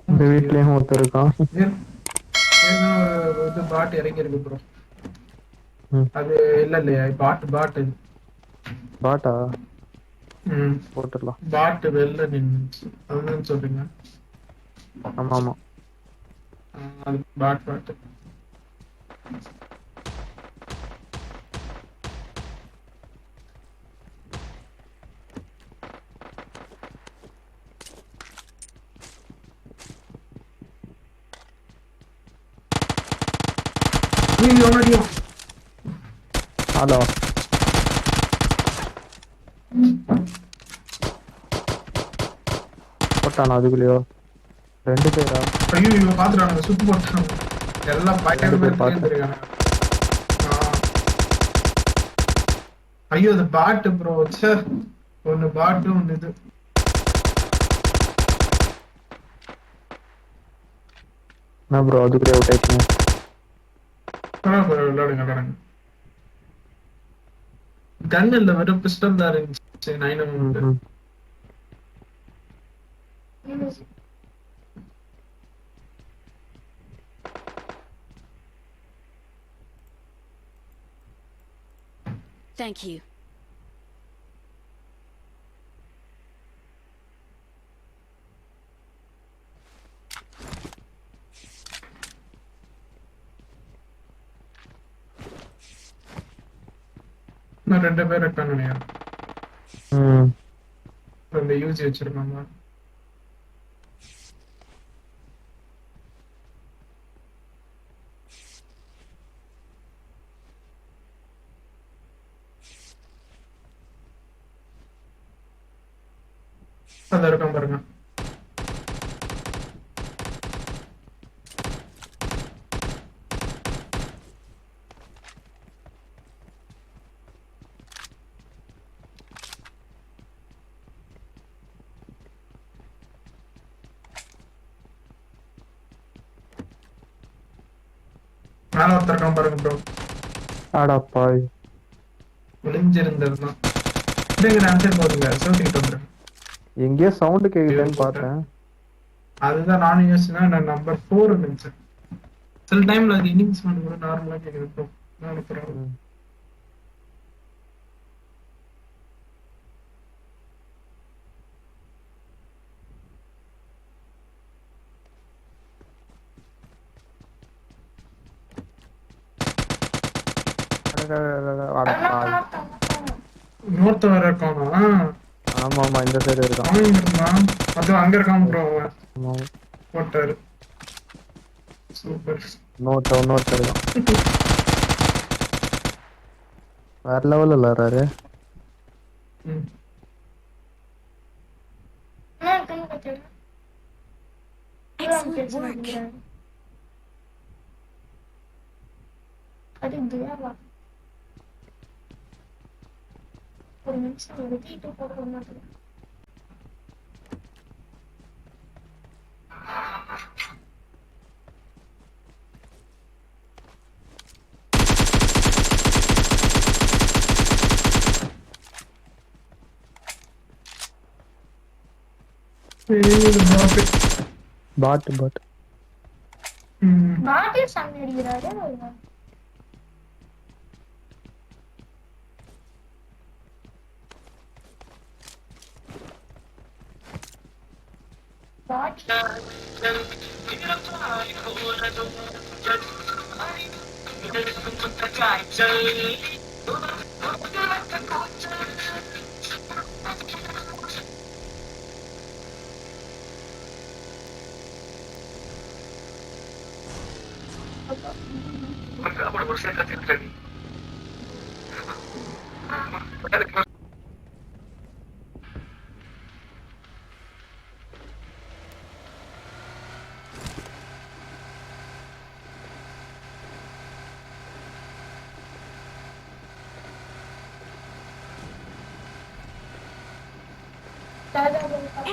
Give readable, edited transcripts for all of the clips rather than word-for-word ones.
இந்த வீட்லயும் ஒருத்தர் இருக்கான். இது பாட் இறங்கி இருக்கு ப்ரோ. ம். அது இல்லையா பாட்டு பாட்டா ம் போட்டுடலாம். பாட்டு வெளில நின்னுச்சு அதுதான் சொல்றீங்க. ஆமா ஆமா அது பாட்டு ஹலோ போட்டானா அதுக்குள்ளயோ 2 பேரா? ஐயோ பாத்துட்டானுங்க சுத்து போட்டாங்க எல்லாம் ரெண்டு பேர் பயங்கரமா இருக்காங்க. ஐயோ அது பாட்டு ப்ரோ. ஒன்னு பாட்டு ஒன்னு இது. என்ன ப்ரோ அதுக்குள்ளே அவுட் ஆயிட்டீங்க? விளையாடுங்க கன் இல்ல வெறும் பிஸ்டல் தான் இருந்துச்சு 9mm. Thank you. நான் 2 பேர் இருக்கானுங்க. இந்த யூசி வச்சிருக்காங்க. அத இருக்கான் பாருங்க. மேல ஒருத்தர் இருக்கான் பாருங்க ப்ரோ. ஆடா பாய் ஒளிஞ்சிருந்ததுதான். இங்க ஆன்சர் போடுங்க. சவுண்ட் வந்துருங்க. எங்கேயோ சவுண்ட் கேக்குதுன்னு பார்த்தேன். அதுதான் நானும் யோசிச்சேன். நான் நம்பர் 4 நினைச்சேன். சில டைம்ல அது இனிங்ஸ் மட்டும் கூட நார்மலா கேக்குது ப்ரோ. நான் இன்னொருத்த வேற இருக்கானா? ஆமா ஆமா இந்த சைடு இருக்கான். அது அங்க இருக்கான் ப்ரோ. போட்டாரு. சூப்பர். இன்னொருத்தர் இருக்கான். வேற லெவல்ல விளையாடுறாரு. Excellent work. அது துயாவா ஒரு நிமிஷம் வெட்டிட்டு போக மாட்டேன். பாட் பாட்டே சாமி அடிக்கிறாரு.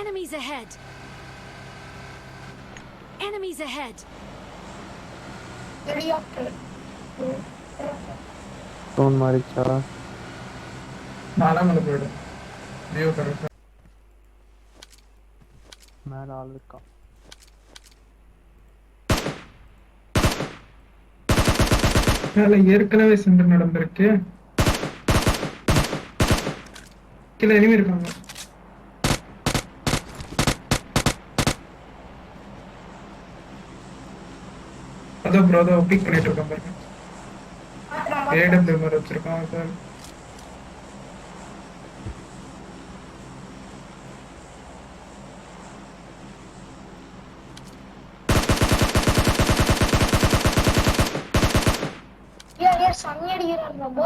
Enemies ahead. Enemies ahead. Helicopter டோன் மாறிச்சா? மலை மேல போயிடும் வியூ கரெக்டா. மேல ஆள் இருக்கான். மேல ஏற்கனவே சென்று நடந்திருக்கு. கீழே எனிமி இருக்காங்க. அதோ ப்ரோ அதோ பிக் பண்ணிட்டு இருக்கான் பாருங்க. ஏடபிள்யூ மாதிரி வச்சிருக்கான் சார். ஏன் சன்னி அடிக்கிறான் ரொம்ப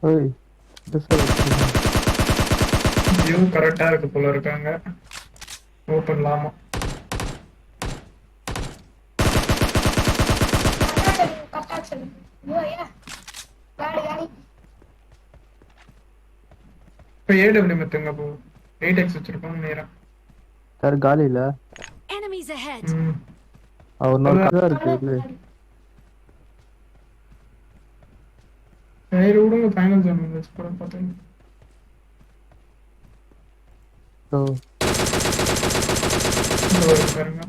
ஏய் இந்த சைடு வியூ கரெக்டா இருக்கு போல இருக்காங்க. ஓப்பன்லாமா? இப்போ ஏடபிள்யூ மெத்துங்க போ. 8x வச்சிருக்கோம் நேரா. சார் காலி இல்ல. Enemies ahead. அவர் நாள் கதா இருக்கு இல்ல. சரி விடுங்க, ஃபைனல் ஜோன் வந்து கூட பார்த்தேன். ஓ பாருங்க.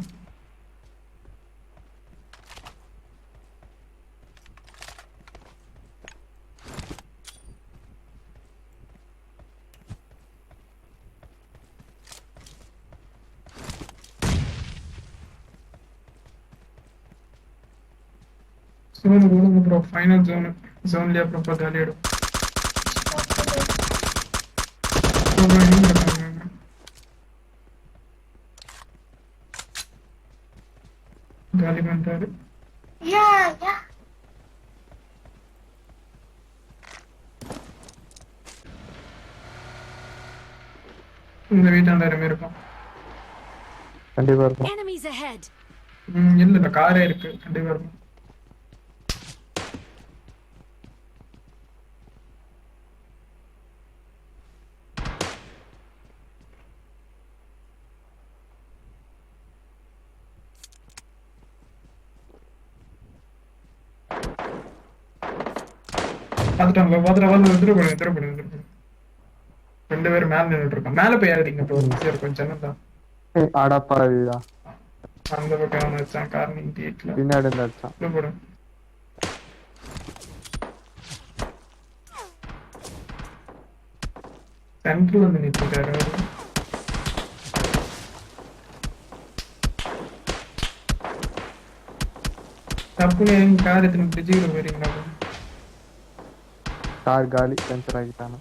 ஜோன் விடுங்க ப்ரோ, ஃபைனல் ஜோன். ஜோன்லயே அப்புறம் பார்த்து விளையாடும். காலி பண்ணிட்டாரு. இந்த வீட்டாண்ட யாருமே இருக்கும். கண்டிப்பா இருக்கும். Enemies ahead. இல்ல காரே இருக்கு, கண்டிப்பா இருக்கும். பாத்துட்டாங்க, வந்துட்டு ரெண்டு பேரும் மேல நின்றுட்டு இருக்கோம். மேல போய் ஏறிங்க ப்ரோ, ஈஸியா இருக்கும். ஜன்னல் அடப்பாவிடா அந்த பக்கம் வச்சான் கார்னிங் கேட்ல பின்னாடி இருந்து அடிச்சான். போடு. சென்ட்ரல் வந்து நிறுத்திட்டாரு. தப்புன்னு கார் எத்தனை பிரிட்ஜுக்குள்ள போயிருங்களா? கார் காலி, பஞ்சர் ஆகிட்டானா.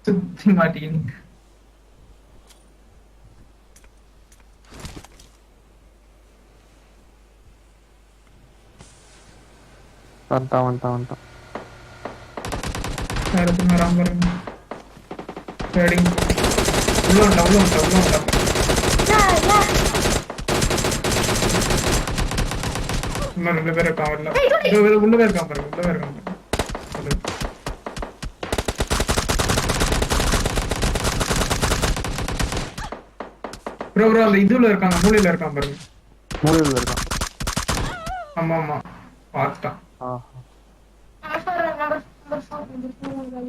சுத்தி மாட்டீங்க. வந்துட்டான். நேரத்துக்கு வராம பாருங்க. ரைடிங் உள்ள வந்துட்டான். இன்னும் 2 பேர் இருக்கான். உள்ளவே இருக்கான் பாருங்க. ப்ரோ அந்த இதுல இருக்காங்க, மூலையில இருக்கான் பாருங்க. மூலையில இருக்கான். ஆமா பார்த்துட்டான். ஆஹா நம்பர் 4